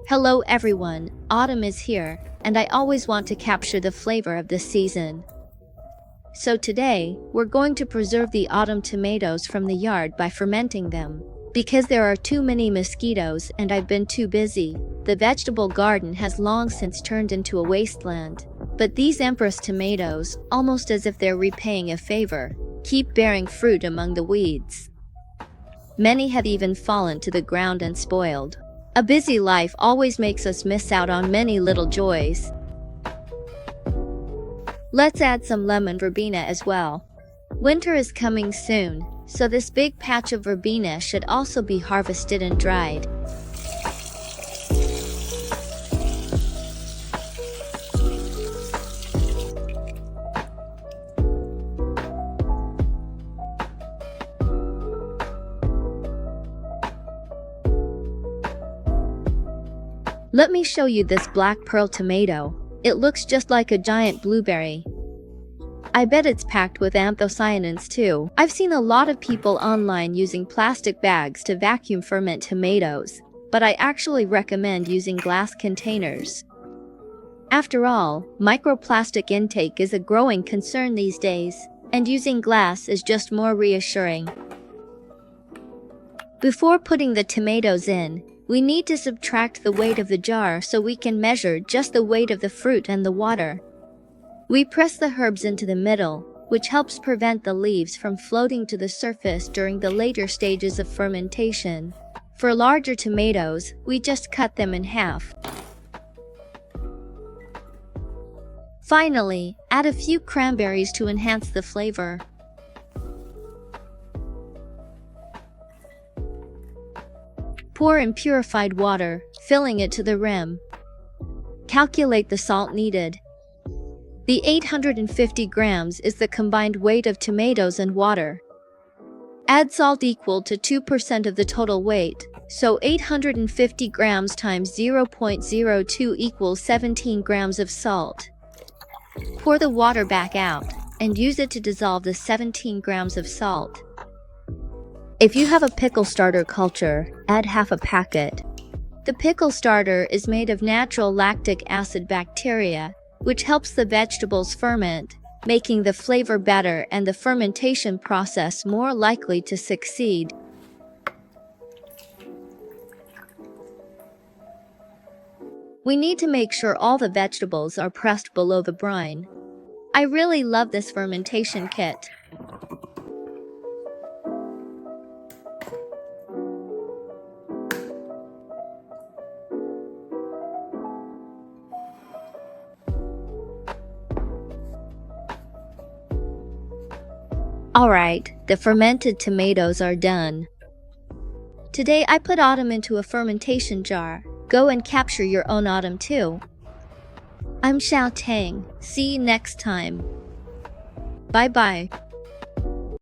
Hello everyone, autumn is here, and I always want to capture the flavor of the season. So today, we're going to preserve the autumn tomatoes from the yard by fermenting them. Because there are too many mosquitoes and I've been too busy, the vegetable garden has long since turned into a wasteland. But these Empress tomatoes, almost as if they're repaying a favor, keep bearing fruit among the weeds. Many have even fallen to the ground and spoiled. A busy life always makes us miss out on many little joys. Let's add some lemon verbena as well. Winter is coming soon, so this big patch of verbena should also be harvested and dried. Let me show you this black pearl tomato. It looks just like a giant blueberry. I bet it's packed with anthocyanins too. I've seen a lot of people online using plastic bags to vacuum ferment tomatoes, but I actually recommend using glass containers. After all, microplastic intake is a growing concern these days, and using glass is just more reassuring. Before putting the tomatoes in, we need to subtract the weight of the jar so we can measure just the weight of the fruit and the water. We press the herbs into the middle, which helps prevent the leaves from floating to the surface during the later stages of fermentation. For larger tomatoes, we just cut them in half. Finally, add a few cranberries to enhance the flavor. Pour in purified water, filling it to the rim. Calculate the salt needed. The 850 grams is the combined weight of tomatoes and water. Add salt equal to 2% of the total weight, so 850 grams times 0.02 equals 17 grams of salt. Pour the water back out, and use it to dissolve the 17 grams of salt. If you have a pickle starter culture, add half a packet. The pickle starter is made of natural lactic acid bacteria, which helps the vegetables ferment, making the flavor better and the fermentation process more likely to succeed. We need to make sure all the vegetables are pressed below the brine. I really love this fermentation kit. Alright, the fermented tomatoes are done. Today I put autumn into a fermentation jar. Go and capture your own autumn too. I'm Xiao Tang. See you next time. Bye bye.